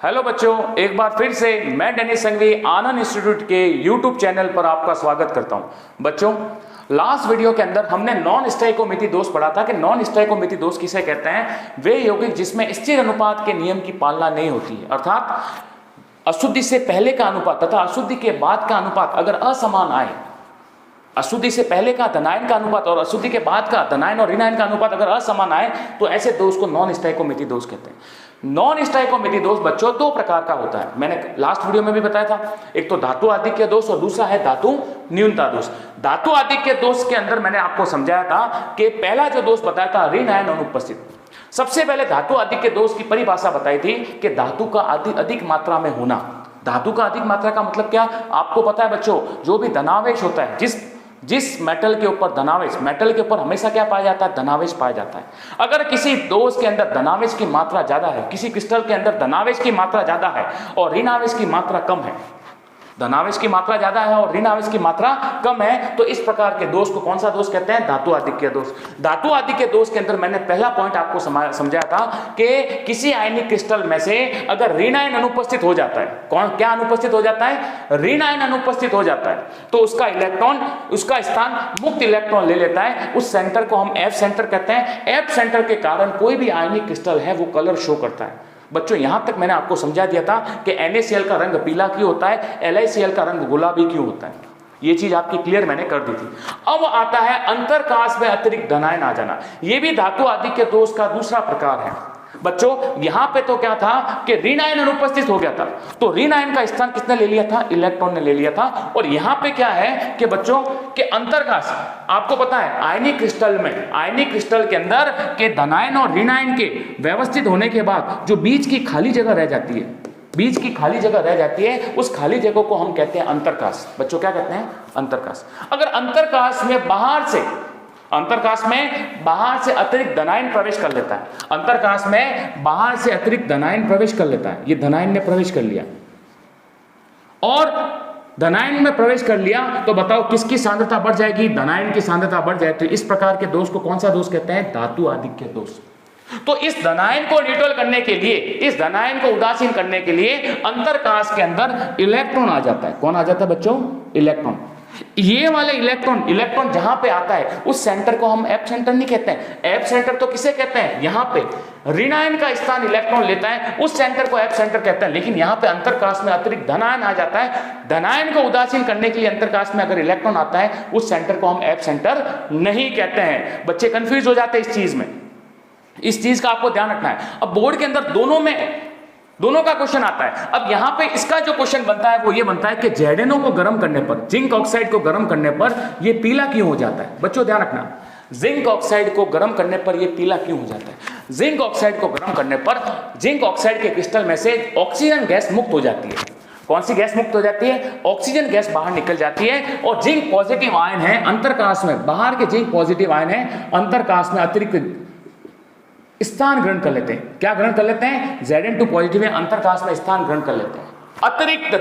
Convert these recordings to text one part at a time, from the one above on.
Hello बच्चों, एक बार फिर से मैं डेनिस संघवी आनंद इंस्टीट्यूट के यूट्यूब चैनल पर आपका स्वागत करता हूं। बच्चों, लास्ट वीडियो के अंदर हमने नॉन स्टोइकोमेट्री दोष पढ़ा था कि नॉन स्टोइकोमेट्री दोष किसे कहते हैं। वे यौगिक जिसमें स्थिर अनुपात के नियम की पालना नहीं होती है, अर्थात अशुद्धि से पहले का अनुपात तथा अशुद्धि के बाद का अनुपात अगर असमान आए, अशुद्धि से पहले का धनायन का अनुपात और अशुद्धि के बाद का धनायन और ऋणायन का अनुपात अगर असमान आए तो ऐसे दोष को नॉन स्टोइकोमेट्री दोष कहते हैं। नॉन स्टोइकोमेट्री दोष बच्चों दो प्रकार का होता है, मैंने लास्ट वीडियो में भी बताया था। एक तो धातु आधिक्य दोष और दूसरा है धातु न्यूनता दोष। धातु आधिक्य दोष के अंदर मैंने आपको समझाया था कि पहला जो दोष बताया था ऋणायन अनुपस्थित। सबसे पहले धातु आधिक्य दोष की परिभाषा बताई थी कि धातु का अधिक मात्रा में होना। धातु का अधिक मात्रा का मतलब क्या, आपको पता है बच्चों, जो भी धनावेश होता है, जिस मेटल के ऊपर धनावेश, मेटल के ऊपर हमेशा क्या पाया जाता है, धनावेश पाया जाता है। अगर किसी दोष के अंदर धनावेश की मात्रा ज्यादा है, किसी क्रिस्टल के अंदर धनावेश की मात्रा ज्यादा है और ऋणावेश की मात्रा कम है, धनावेश की मात्रा ज्यादा है और ऋणावेश की मात्रा कम है, तो इस प्रकार के दोष को कौन सा दोष कहते हैं, धातु आधिक्य दोष। धातु आधिक्य दोष के अंदर मैंने पहला पॉइंट आपको समझाया था कि किसी आयनिक क्रिस्टल में से अगर ऋणायन अनुपस्थित हो जाता है, क्या अनुपस्थित हो जाता है, ऋणायन अनुपस्थित हो जाता है, तो उसका इलेक्ट्रॉन, उसका स्थान मुक्त इलेक्ट्रॉन ले लेता है। उस सेंटर को हम एफ सेंटर कहते हैं। एफ सेंटर के कारण कोई भी आयनिक क्रिस्टल है वो कलर शो करता है। बच्चों, यहां तक मैंने आपको समझा दिया था कि NaCl का रंग पीला क्यों होता है, LiCl का रंग गुलाबी क्यों होता है, ये चीज आपकी क्लियर मैंने कर दी थी। अब आता है अंतरकाश में अतिरिक्त धनायन आ जाना। यह भी धातु आधिक्य दोष का दूसरा प्रकार है। बच्चों, यहां पे तो क्या था कि ऋणायन अनुपस्थित हो गया था, तो ऋणायन का स्थान किसने ले लिया था, इलेक्ट्रॉन ने ले लिया था। और यहां पे क्या है कि बच्चों के अंतरकाश, आपको पता है आयनिक क्रिस्टल में, आयनिक क्रिस्टल के अंदर के धनायन और ऋणायन के व्यवस्थित होने के बाद जो बीच की खाली जगह रह जाती है, बीच की खाली जगह रह जाती है, उस खाली जगह को हम कहते हैं अंतरकाश। बच्चों, क्या कहते हैं, अंतरकाश। अगर अंतरकाश में बाहर से, अंतरकाश में बाहर से अतिरिक्त धनायन प्रवेश कर लेता है, अंतरकाश में बाहर से अतिरिक्त धनायन प्रवेश कर लेता है, ये धनायन ने प्रवेश कर लिया और धनायन में प्रवेश कर लिया, तो बताओ किसकी सांद्रता बढ़ जाएगी, धनायन की सांद्रता बढ़ जाए। तो इस प्रकार के दोष को कौन सा दोष कहते हैं, धातु आधिक्य दोष। तो इस धनायन को न्यूट्रल करने के लिए, इस धनायन को उदासीन करने के लिए अंतरकाश के अंदर इलेक्ट्रॉन आ जाता है। कौन आ जाता है बच्चों, इलेक्ट्रॉन। ये वाले इलेक्ट्रॉन जहां पे आता है उस सेंटर को हम एफ सेंटर नहीं कहते हैं। एफ सेंटर तो किसे कहते हैं, यहां पे ऋणायन का स्थान इलेक्ट्रॉन लेता है, उस सेंटर को एफ सेंटर कहते हैं। लेकिन यहां पे अंतरकाश में अतिरिक्त धनायन आ जाता है। धनायन को उदासीन करने के लिए अंतरकाश में अगर इलेक्ट्रॉन आता है, उस सेंटर को हम एफ सेंटर नहीं कहते हैं। बच्चे कंफ्यूज हो जाते हैं इस चीज में, इस चीज का आपको ध्यान रखना है। अब बोर्ड के अंदर दोनों का क्वेश्चन आता है। अब यहां पे इसका जो क्वेश्चन बनता है वो ये बनता है कि ZnO को गर्म करने पर, जिंक ऑक्साइड को गर्म करने पर ये पीला क्यों हो जाता है। बच्चों ध्यान रखना, जिंक ऑक्साइड को गर्म करने पर ये पीला क्यों हो जाता है। जिंक ऑक्साइड को गर्म करने पर जिंक ऑक्साइड के क्रिस्टल में से ऑक्सीजन गैस मुक्त हो जाती है। कौन सी गैस मुक्त हो जाती है, ऑक्सीजन गैस बाहर निकल जाती है और जिंक पॉजिटिव आयन है अंतरकाश में, बाहर के जिंक पॉजिटिव आयन है अंतरकाश में अतिरिक्त स्थान ग्रहण कर लेते हैं। क्या ग्रहण कर लेते हैं, Zn2 पॉजिटिव है, अंतरकाश में स्थान ग्रहण कर लेते हैं। अतिरिक्त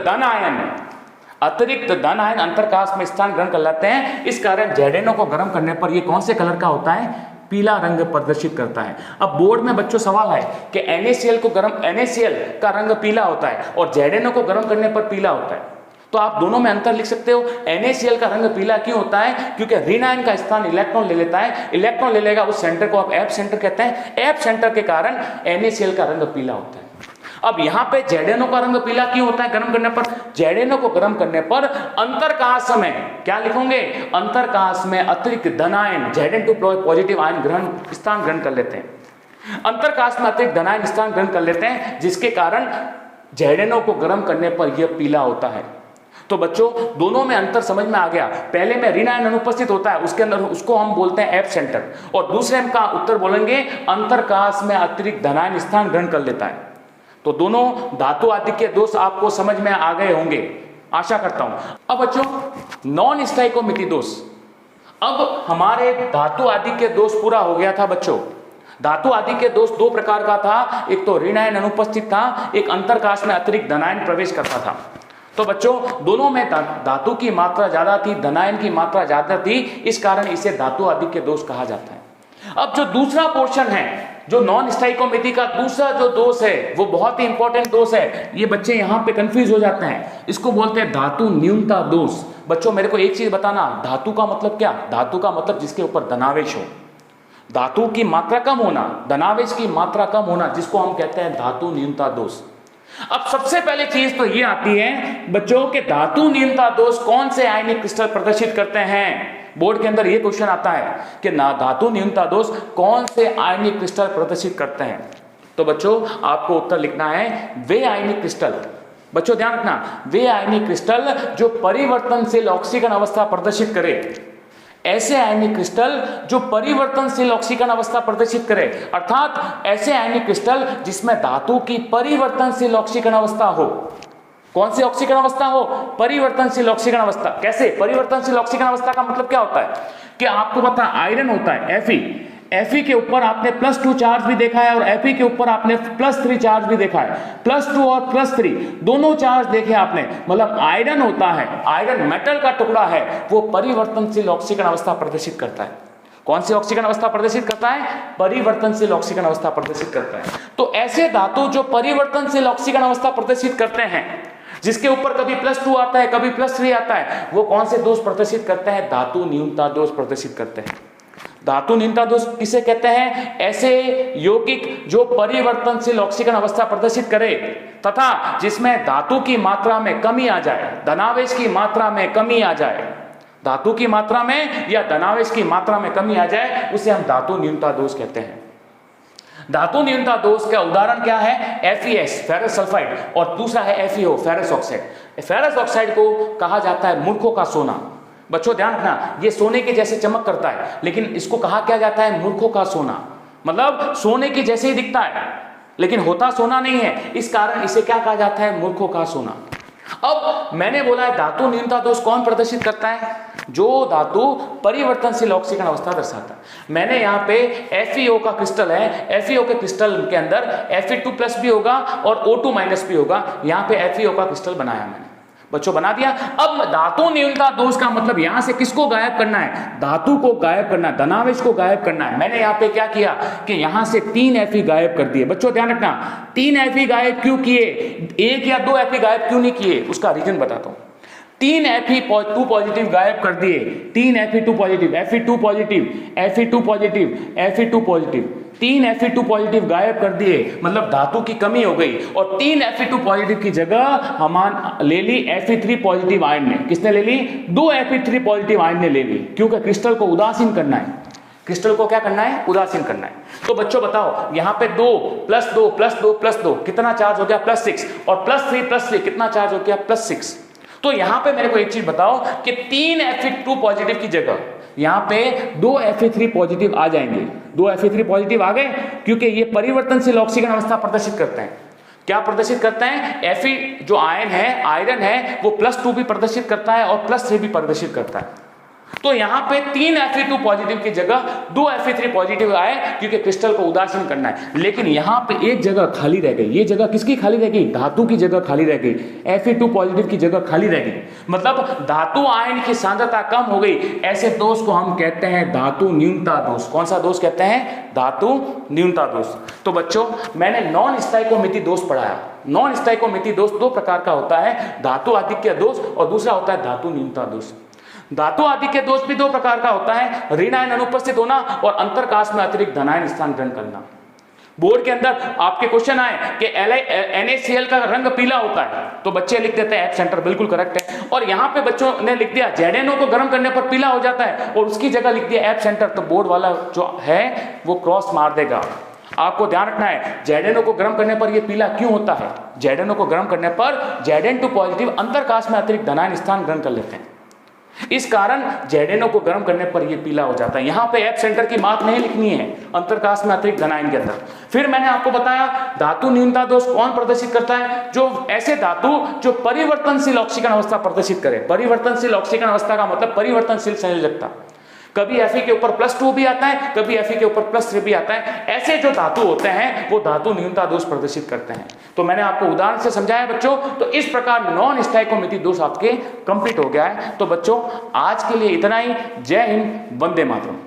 धन आयन अंतरकाश में स्थान ग्रहण कर लेते हैं। इस कारण ZnO को गर्म करने पर ये कौन से कलर का होता है, पीला रंग प्रदर्शित करता है। अब बोर्ड में बच्चों सवाल है कि NaCl का रंग पीला होता है और ZnO को गर्म करने पर पीला होता है, तो आप दोनों में अंतर लिख सकते हो। NaCl का रंग पीला क्यों होता है, क्योंकि ऋणायन का स्थान इलेक्ट्रॉन ले लेता है, इलेक्ट्रॉन ले लेगा, उस सेंटर को आप एफ सेंटर कहते हैं। एफ सेंटर के कारण NaCl का रंग पीला होता है। अब यहां पे ZnO का रंग पीला क्यों होता है गर्म करने पर, ZnO को गर्म करने पर अंतरकाश में क्या लिखोगे, अंतरकाश में अतिरिक्त धनायन Zn2 पॉजिटिव आयन स्थान ग्रहण कर लेते हैं। अंतरकाश में अतिरिक्त धनायन स्थान ग्रहण कर लेते हैं, जिसके कारण ZnO को गर्म करने पर यह पीला होता है। तो बच्चों, दोनों में अंतर समझ में आ गया। पहले में ऋणायन अनुपस्थित होता है, उसके अंदर उसको हम बोलते हैं एफ सेंटर, और दूसरे का उत्तर बोलेंगे अंतरकाश में अतिरिक्त धनायन स्थान ग्रहण कर लेता है। तो दोनों धातु आधिक्य दोष आपको समझ में आ गए होंगे, आशा करता हूं। अब बच्चों, नॉन स्टोइकोमेट्री दोष। अब हमारे धातु आधिक्य दोष पूरा हो गया था बच्चों। धातु आधिक्य दोष दो प्रकार का था, एक तो ऋणायन अनुपस्थित था, एक अंतरकाश में अतिरिक्त धनायन प्रवेश करता था। तो बच्चों, दोनों में धातु की मात्रा ज्यादा थी, धनायन की मात्रा ज्यादा थी, इस कारण इसे धातु आधिक्य दोष कहा जाता है। अब जो दूसरा पोर्शन है, जो नॉन स्टाइकोमेटी का दूसरा जो दोष है वो बहुत ही इंपॉर्टेंट दोष है, ये बच्चे यहाँ पे कंफ्यूज हो जाते हैं, इसको बोलते हैं धातु न्यूनता दोष। बच्चों मेरे को एक चीज बताना, धातु का मतलब क्या? धातु का मतलब जिसके ऊपर धनावेश हो, धातु की मात्रा कम होना, धनावेश की मात्रा कम होना, जिसको हम कहते हैं धातु न्यूनता दोष। अब सबसे पहले चीज तो ये आती है बच्चों के धातु न्यूनता दोष कौन से आयनिक क्रिस्टल प्रदर्शित करते हैं। बोर्ड के अंदर ये क्वेश्चन आता है कि ना धातु न्यूनता दोष कौन से आयनिक क्रिस्टल प्रदर्शित करते हैं। तो बच्चों आपको उत्तर लिखना है वे आयनिक क्रिस्टल, बच्चों ध्यान रखना, वे आयनिक क्रिस्टल जो परिवर्तनशील ऑक्सीकरण अवस्था प्रदर्शित करे, ऐसे आयनिक क्रिस्टल जो परिवर्तनशील ऑक्सीकरण अवस्था प्रदर्शित करे, अर्थात ऐसे आयनिक क्रिस्टल जिसमें धातु की परिवर्तनशील ऑक्सीकरण अवस्था हो। कौन सी ऑक्सीकरण अवस्था हो? परिवर्तनशील ऑक्सीकरण अवस्था। कैसे परिवर्तनशील ऑक्सीकरण अवस्था का मतलब क्या होता है कि आपको पता है आयरन होता है Fe के ऊपर आपने +2 चार्ज भी देखा है और Fe के ऊपर आपने +3 चार्ज भी देखा है, +2 और +3 दोनों चार्ज देखे आपने, मतलब आयरन होता है, आयरन मेटल का टुकड़ा है, वो परिवर्तनशील ऑक्सीकरण अवस्था प्रदर्शित करता है। कौन सी ऑक्सीकरण अवस्था प्रदर्शित करता है? परिवर्तनशील ऑक्सीकरण अवस्था प्रदर्शित करता है। तो ऐसे धातु जो परिवर्तनशील ऑक्सीकरण अवस्था प्रदर्शित करते हैं, जिसके ऊपर कभी +2 आता है कभी +3 आता है, वो कौन से दोष प्रदर्शित करते हैं? धातु न्यूनता दोष प्रदर्शित करते हैं। धातु न्यूनता दोष किसे कहते हैं? ऐसे यौगिक जो परिवर्तनशील ऑक्सीकरण अवस्था प्रदर्शित करे तथा जिसमें धातु की मात्रा में कमी आ जाए, धनावेश की मात्रा में कमी आ जाए, धातु की मात्रा में या धनावेश की मात्रा में कमी आ जाए, उसे हम धातु न्यूनता दोष कहते हैं। धातु न्यूनता दोष का उदाहरण क्या है? FeS फेरस सल्फाइड और दूसरा है FeO ferrous oxide. Ferrous oxide को कहा जाता है मूर्खों का सोना। बच्चों ध्यान रखना, ये सोने के जैसे चमक करता है, लेकिन इसको कहा क्या जाता है? मूर्खों का सोना, मतलब सोने के जैसे ही दिखता है लेकिन होता सोना नहीं है, इस कारण इसे क्या कहा जाता है? मूर्खों का सोना। अब मैंने बोला है धातु न्यूनता दोष कौन प्रदर्शित करता है? जो धातु परिवर्तनशील ऑक्सीकरण अवस्था दर्शाता है। मैंने यहाँ पे FeO का क्रिस्टल है, FeO के क्रिस्टल के अंदर Fe2+ भी होगा और O2- भी होगा, यहाँ पे FeO का क्रिस्टल बनाया मैंने, बच्चों बना दिया। अब धातु न्यूनता दोष का मतलब यहां से किसको गायब करना है? धातु को गायब करना है, धनावेश को गायब करना है। मैंने यहाँ पे क्या किया कि यहां से 3 Fe गायब कर दिए। बच्चों ध्यान रखना, 3 Fe गायब क्यों किए? 1 या 2 Fe गायब क्यों नहीं किए? उसका रीजन बताता हूं। 3 Fe2 पॉजिटिव गायब कर दिए, 3 Fe2 positive, Fe2 positive, Fe2 positive, Fe2 positive, 3 Fe2 positive गायब कर दिए, मतलब धातु की कमी हो गई। और 3 Fe2 पॉजिटिव की जगह हम ले ली Fe3 पॉजिटिव आयन ने। किसने ले ली? 2 Fe3 पॉजिटिव आयन ने ले ली, क्योंकि क्रिस्टल को उदासीन करना है। क्रिस्टल को क्या करना है? उदासीन करना है। तो बच्चों बताओ, यहाँ पे 2 + 2 + 2 + 2 कितना चार्ज हो गया? +6, और +3 कितना चार्ज हो गया? +6। तो यहां पे मेरे को एक चीज बताओ कि 3 Fe2 पॉजिटिव की जगह यहां पे 2 Fe3 पॉजिटिव आ जाएंगे। 2 Fe3 पॉजिटिव आ गए क्योंकि ये परिवर्तनशील ऑक्सीकरण अवस्था प्रदर्शित करते हैं। क्या प्रदर्शित करते हैं? Fe जो आयन है, आयरन है, वो +2 भी प्रदर्शित करता है और +3 भी प्रदर्शित करता है। तो यहां पे 3 Fe2 पॉजिटिव की जगह 2 Fe3 पॉजिटिव आए क्योंकि क्रिस्टल को उदासीन करना है। लेकिन यहां पे एक जगह खाली रह गई। ये जगह किसकी खाली रह गई? धातु की जगह खाली रह गई, Fe2 पॉजिटिव की जगह खाली रह गई, मतलब धातु आयन की सांद्रता कम हो गई। ऐसे दोष को हम कहते हैं धातु न्यूनता दोष। कौन सा दोष कहते हैं? धातु न्यूनता दोष। तो बच्चों मैंने नॉन स्टाइकोमेटी दोष पढ़ाया। नॉन स्टाइकोमेटी दोष 2 प्रकार का होता है, धातु आधिक्य दोष और दूसरा होता है धातु न्यूनता दोष। धातु आधिक्य दोष भी 2 प्रकार का होता है, ऋण आयन अनुपस्थित होना और अंतरकाश में अतिरिक्त धनायन स्थान ग्रहण करना। बोर्ड के अंदर आपके क्वेश्चन आए कि NaCl का रंग पीला होता है, तो बच्चे लिख देते हैं एप सेंटर, बिल्कुल करेक्ट है। और यहाँ पे बच्चों ने लिख दिया ZNO को गर्म करने पर पीला हो जाता है और उसकी जगह लिख दिया एप सेंटर, तो बोर्ड वाला जो है वो क्रॉस मार देगा। आपको ध्यान रखना है, ZNO को गर्म करने पर ये पीला क्यों होता है? ZNO को गर्म करने पर Zn2 पॉजिटिव अंतरकाश में अतिरिक्त धनायन स्थान ग्रहण कर लेते हैं, इस कारण ZNO को गर्म करने पर यह पीला हो जाता है। यहां पे एप सेंटर की बात नहीं लिखनी है, अंतरकाश में अतिरिक्त धनायन के अंदर। फिर मैंने आपको बताया धातु न्यूनता दोष कौन प्रदर्शित करता है? जो ऐसे धातु जो परिवर्तनशील ऑक्सीकरण अवस्था प्रदर्शित करे। परिवर्तनशील ऑक्सीकरण अवस्था का मतलब परिवर्तनशील संयोजकता। कभी Fe के ऊपर +2 भी आता है, कभी Fe के ऊपर +3 भी आता है। ऐसे जो धातु होते हैं वो धातु न्यूनता दोष प्रदर्शित करते हैं। तो मैंने आपको उदाहरण से समझाया बच्चों। तो इस प्रकार नॉन स्टाइकोमेटी दोष आपके कंप्लीट हो गया है। तो बच्चों आज के लिए इतना ही। जय हिंद, वंदे मातरम।